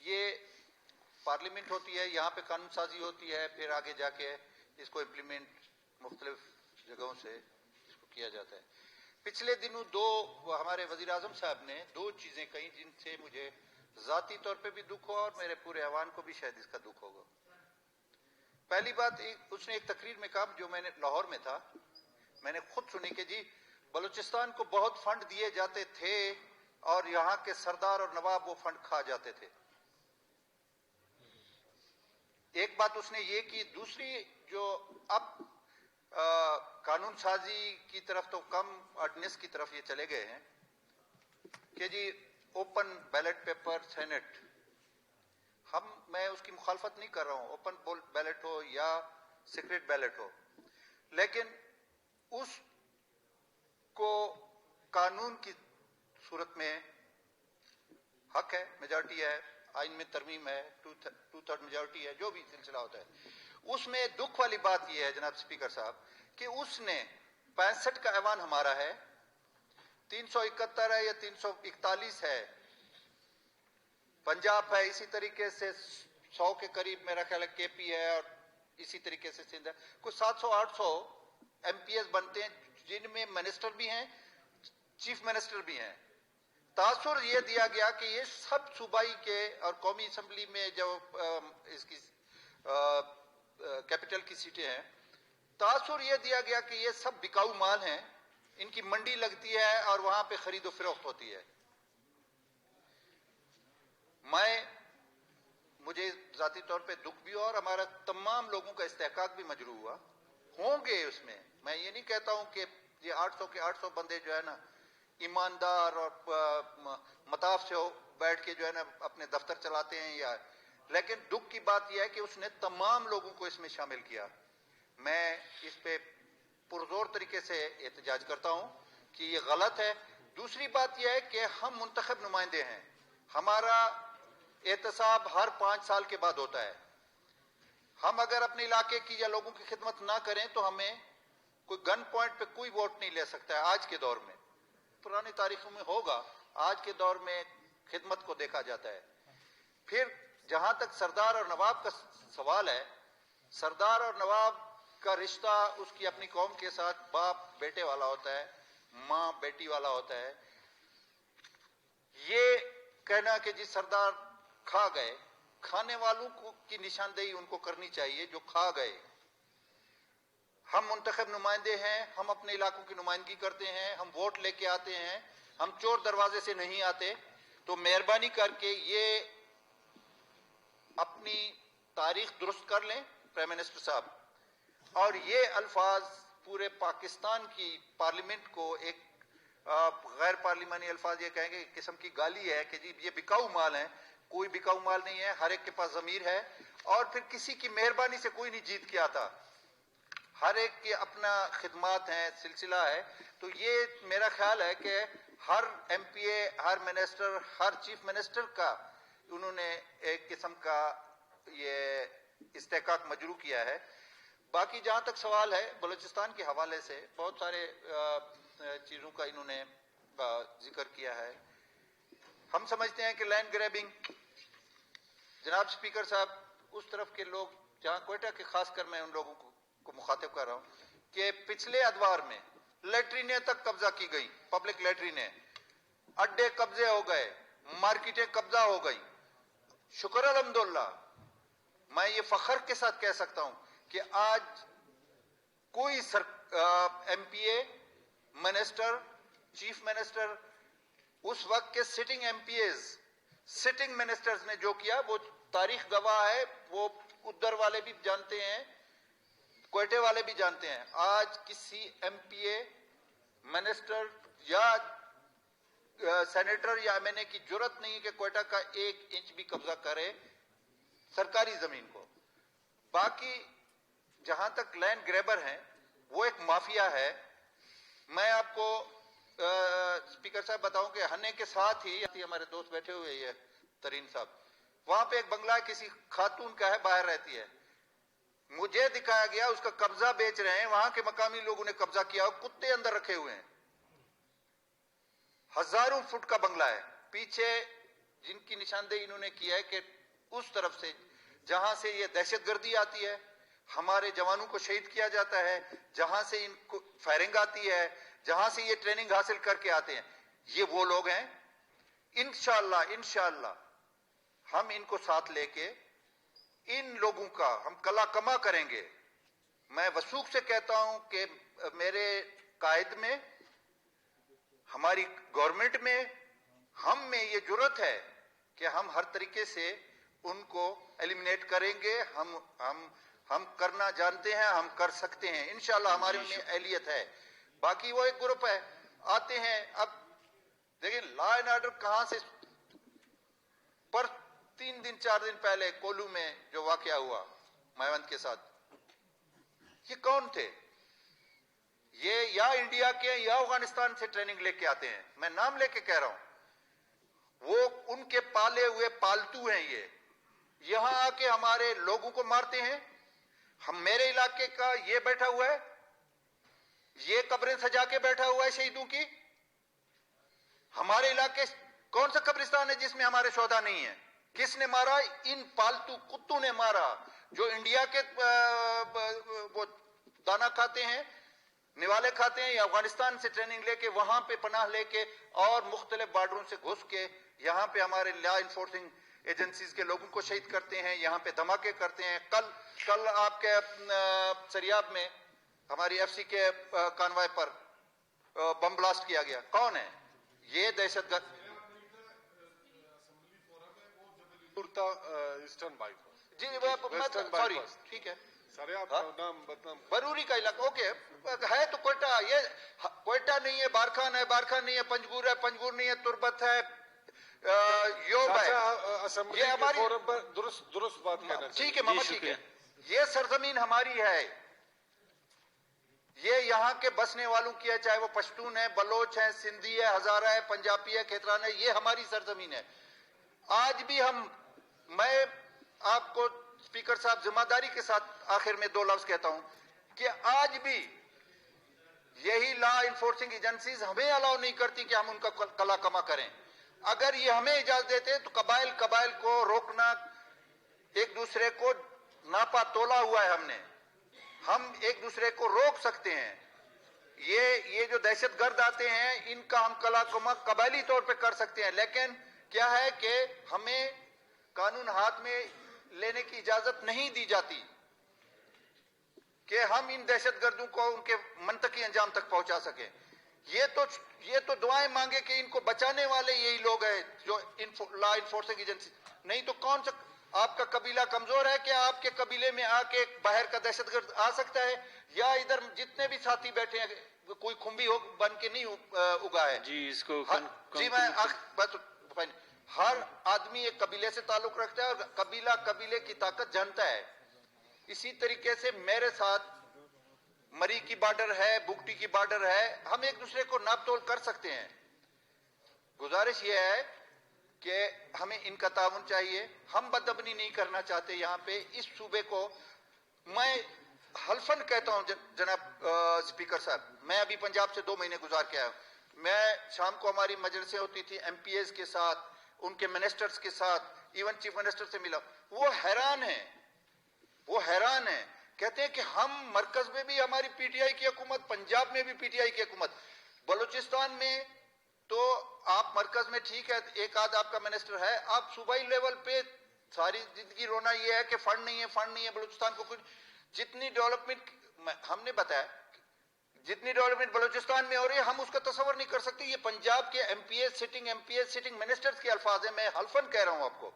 ये पार्लियामेंट होती है, यहाँ पे कानून साजी होती है, फिर आगे जाके इसको इम्प्लीमेंट मुख्तलिफ जगहों से इसको किया जाता है। पिछले दिनों हमारे वजीर आजम साहब ने दो चीजें कही जिनसे मुझे जाती तौर पे भी दुख हुआ और मेरे पूरे ऐवान को भी शायद इसका दुख होगा। पहली बात, उसने एक तकरीर में कहा जो मैंने लाहौर में था, मैंने खुद सुनी कि जी बलूचिस्तान को बहुत फंड दिए जाते थे और यहाँ के सरदार और नवाब वो फंड खा जाते थे। एक बात उसने ये की। दूसरी, जो अब कानून साजी की तरफ तो कम ऑर्डिनेंस की तरफ ये चले गए हैं कि जी ओपन बैलेट पेपर सेनेट, मैं उसकी मुखालफत नहीं कर रहा हूं, ओपन बैलेट हो या सीक्रेट बैलेट हो, लेकिन उसको कानून की सूरत में हक है, मेजॉरिटी है, आइन में तरमीम है, टू थर्ड मेजॉरिटी है, जो भी सिलसिला होता है। उसमें दुख वाली बात यह है जनाब स्पीकर साहब कि उसने 65 का ऐवान हमारा है, 371 है या 341 है पंजाब है, इसी तरीके से 100 के करीब मेरा ख्याल है केपी है, और इसी तरीके से सिंध है। कुछ 700-800 एमपीएस बनते हैं जिनमें मिनिस्टर भी हैं, चीफ मिनिस्टर भी हैं। तासुर यह दिया गया कि ये सब सूबाई के और कौमी असम्बली में जो इसकी कैपिटल की सीटें हैं, तासुर यह दिया गया कि ये सब बिकाऊ माल हैं, इनकी मंडी लगती है और वहां पे खरीदो फरोख्त होती है। मुझे जाती तौर पे दुख भी हुआ और हमारा तमाम लोगों का इस्तेहकाक भी मजरू हुआ होंगे उसमें। मैं ये नहीं कहता हूं कि ये 800 के 800 बंदे जो है ना ईमानदार और मताफ से बैठ के जो है ना अपने दफ्तर चलाते हैं, या, लेकिन दुख की बात यह है कि उसने तमाम लोगों को इसमें शामिल किया। मैं इस पे पुरजोर तरीके से एहतजाज करता हूं कि ये गलत है। दूसरी बात यह है कि हम मुंतखब नुमाइंदे हैं, हमारा एहतसाब हर 5 साल के बाद होता है। हम अगर अपने इलाके की या लोगों की खिदमत ना करें तो हमें कोई गन पॉइंट पे कोई वोट नहीं ले सकता है। आज के दौर में, पुरानी तारीखों में होगा, आज के दौर में खिदमत को देखा जाता है। फिर जहां तक सरदार और नवाब का सवाल है, सरदार और नवाब का रिश्ता उसकी अपनी कौम के साथ बाप बेटे वाला होता है, मां बेटी वाला होता है। ये कहना कि जी सरदार खा गए, खाने वालों की निशानदेही उनको करनी चाहिए जो खा गए। हम मुंतखब नुमाइंदे हैं, हम अपने इलाकों की नुमाइंदगी करते हैं, हम वोट लेके आते हैं, हम चोर दरवाजे से नहीं आते। तो मेहरबानी करके ये अपनी तारीख दुरुस्त कर लें प्राइम मिनिस्टर साहब, और ये अल्फाज पूरे पाकिस्तान की पार्लियामेंट को एक गैर पार्लिमानी अल्फाज ये कहेंगे एक किस्म की गाली है कि जी ये बिकाऊ माल है। कोई बिकाऊ माल नहीं है, हर एक के पास जमीर है, और फिर किसी की मेहरबानी से कोई नहीं जीत के आता, हर एक की अपना खिदमात है, सिलसिला है। तो ये मेरा ख्याल है कि हर एमपीए, हर मिनिस्टर, हर चीफ मिनिस्टर का उन्होंने एक किस्म का ये इस्तेहकाक मजरू किया है। बाकी जहां तक सवाल है बलूचिस्तान के हवाले से, बहुत सारे चीजों का इन्होंने जिक्र किया है। हम समझते हैं कि लैंड ग्रैबिंग, जनाब स्पीकर साहब, उस तरफ के लोग जहां क्वेटा के, खासकर मैं उन लोगों को मुखातिब कर रहा हूं कि पिछले अदवार में लेटरीनें तक कब्जा की गई, पब्लिक लेटरीनें, अड्डे कब्जे हो गए, मार्केटें कब्जा हो गई। शुक्र अल्हम्दुलिल्लाह, मैं ये फख्र के साथ कह सकता हूं कि आज कोई एमपीए, मिनिस्टर, चीफ मिनिस्टर, उस वक्त के सिटिंग एमपीएस, सिटिंग मिनिस्टर्स ने जो किया वो तारीख गवाह है, वो उधर वाले भी जानते हैं, क्वेटे वाले भी जानते हैं। आज किसी एमपीए, मिनिस्टर या सेनेटर या एमएनए की जरूरत नहीं कि क्वेटा का 1 इंच भी कब्जा करे सरकारी जमीन को। बाकी जहां तक लैंड ग्रैबर हैं, वो एक माफिया है। मैं आपको स्पीकर साहब बताऊं कि हन्ने के साथ ही हमारे दोस्त बैठे हुए हैं तरीन साहब, वहां पे एक बंगला किसी खातून का है, बाहर रहती है, मुझे दिखाया गया उसका कब्जा बेच रहे हैं, वहां के मकामी लोगों ने कब्जा किया, कुत्ते अंदर रखे हुए हैं। हजारों फुट का बंगला है, पीछे जिनकी निशानदेही इन्होंने किया है कि उस तरफ से जहां से ये दहशतगर्दी आती है, हमारे जवानों को शहीद किया जाता है, जहां से इनको फायरिंग आती है, जहां से ये ट्रेनिंग हासिल करके आते हैं, ये वो लोग हैं। इंशाअल्लाह हम इनको साथ लेके इन लोगों का हम कला कमा करेंगे। मैं वसूख से कहता हूं कि मेरे कायद में, हमारी गवर्नमेंट में, हम में ये जुर्रत है कि हम हर तरीके से उनको एलिमिनेट करेंगे। हम करना जानते हैं, हम कर सकते हैं, इंशाल्लाह हमारे में एहलियत है। बाकी वो एक ग्रुप है, आते हैं। अब देखिए लॉ एंड ऑर्डर कहां से, पर 3 दिन 4 दिन पहले कोलू में जो वाकया हुआ महवंत के साथ, ये कौन थे? ये या इंडिया के या अफगानिस्तान से ट्रेनिंग लेके आते हैं। मैं नाम लेके कह रहा हूं, वो उनके पाले हुए पालतू हैं। ये यहां आके हमारे लोगों को मारते हैं। हम, मेरे इलाके का ये बैठा हुआ है, ये कब्रें सजा के बैठा हुआ है शहीदों की। हमारे इलाके कौन सा कब्रिस्तान है जिसमें हमारे शोहदा नहीं है? किसने मारा? इन पालतू कुत्तों ने मारा, जो इंडिया के वो दाना खाते हैं, निवाले खाते हैं, या अफगानिस्तान से ट्रेनिंग लेके वहां पे पनाह लेके और मुख्तलिफ बॉर्डरों से घुस के यहां पे हमारे लॉ इन्फोर्सिंग एजेंसीज के लोगों को शहीद करते हैं, यहां पे धमाके करते हैं। कल आपके सरियाब में हमारी एफसी के कानवाय पर बम ब्लास्ट किया गया। कौन है ये दहशतगर्द? ईस्टर्न बाईपास जी, सॉरी, ठीक है, बरूरी का इलाका। ओके, है तो कोयटा। ये कोयटा नहीं है, बारखान है, बारखान नहीं है, पंजगुर है, पंजगुर नहीं है, तुर्बत है, योब है। ये हमारी दुरुस्त बात कहना। ठीक है मामा, ठीक है। ये सरजमीन हमारी है, ये यहाँ के बसने वालों की है, चाहे वो पश्तून है, बलोच है, सिंधी है, हजारा है, पंजाबी है, खेतरान है। ये हमारी सरजमीन है। आज भी मैं आपको स्पीकर साहब जिम्मेदारी के साथ आखिर में 2 लफ्ज कहता हूं कि आज भी यही लॉ इन्फोर्सिंग एजेंसीज हमें अलाउ नहीं करती कि हम उनका कला कमा करें। अगर ये हमें इजाजत देते तो कबाइल को रोकना, एक दूसरे को नापा तोला हुआ है हमने, हम एक दूसरे को रोक सकते हैं। ये जो दहशतगर्द आते हैं, इनका हम कला कमा कबायली तौर पे कर सकते हैं। लेकिन क्या है कि हमें कानून हाथ में लेने की इजाजत नहीं दी जाती कि हम इन दहशतगर्दों को उनके मंतकी अंजाम तक पहुंचा सके। ये तो दुआएं मांगे कि इनको बचाने वाले यही लोग हैं जो लॉ इन्फोर्सिंग एजेंसी। नहीं तो कौन सा आपका कबीला कमजोर है कि आपके कबीले में आके बाहर का दहशतगर्द आ सकता है? या इधर जितने भी साथी बैठे हैं कोई खुम्बी हो बन के नहीं उगा है जी। इसको जी मैं हर आदमी एक कबीले से ताल्लुक रखता है और कबीला कबीले की ताकत जानता है। इसी तरीके से मेरे साथ मरी की बॉर्डर है, बुगटी की बॉर्डर है, हम एक दूसरे को नाप तोल कर सकते हैं। गुजारिश यह है कि हमें इनका ताउन चाहिए। हम बदअमनी नहीं करना चाहते यहाँ पे। इस सूबे को मैं हल्फन कहता हूँ जनाब स्पीकर साहब, मैं अभी पंजाब से 2 महीने गुजार के आया हूँ। मैं शाम को हमारी मजलिसें होती थी एमपीएस के साथ, उनके मिनिस्टर्स के साथ, इवन चीफ मिनिस्टर से मिला। वो हैरान है, कहते हैं कि हम मरकज में भी हमारी पीटीआई की हुकूमत, पंजाब में भी पीटीआई की हुकूमत, बलूचिस्तान में तो आप मरकज में ठीक है, एक आध आपका मिनिस्टर है, आप सूबाई लेवल पे सारी जिंदगी रोना ये है कि फंड नहीं है बलूचिस्तान को। कुछ जितनी डेवलपमेंट हमने बताया, जितनी डेवलपमेंट बलूचिस्तान में हो रही है, हम उसका तस्वर नहीं कर सकते। ये पंजाब के एमपीएस सिटिंग मिनिस्टर्स के अल्फाज है, मैं हल्फन कह रहा हूं आपको।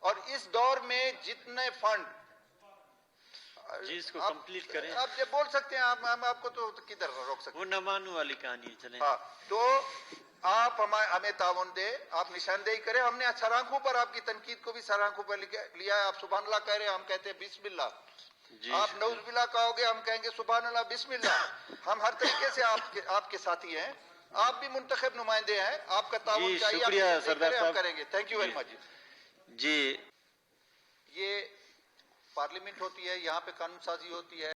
और इस दौर में जितने फंड जी, इसको कंप्लीट करें। आप जब बोल सकते हैं, हम आपको तो किधर रोक सकते हैं? वो नमानू वाली कहानी है, चलें। हाँ, तो आप हमें ताउन दे, आप निशानदेही करें। हमने सरांखों पर आपकी तनकीद को भी सरांखों पर लिया है। आप सुभान अल्लाह कह रहे हैं, हम कहते हैं बिस्मिल्लाह। आप नऊजुबिल्लाह कहोगे, हम कहेंगे सुभान अल्लाह बिस्मिल्लाह। हम हर तरीके से आपके साथी हैं, आप भी मुंतखब नुमाइंदे हैं, आपका ताउन चाहिए, शुक्रिया सरदार साहब, करेंगे। थैंक यू वेरी मच जी। ये पार्लियामेंट होती है, यहाँ पे कानून साजी होती है।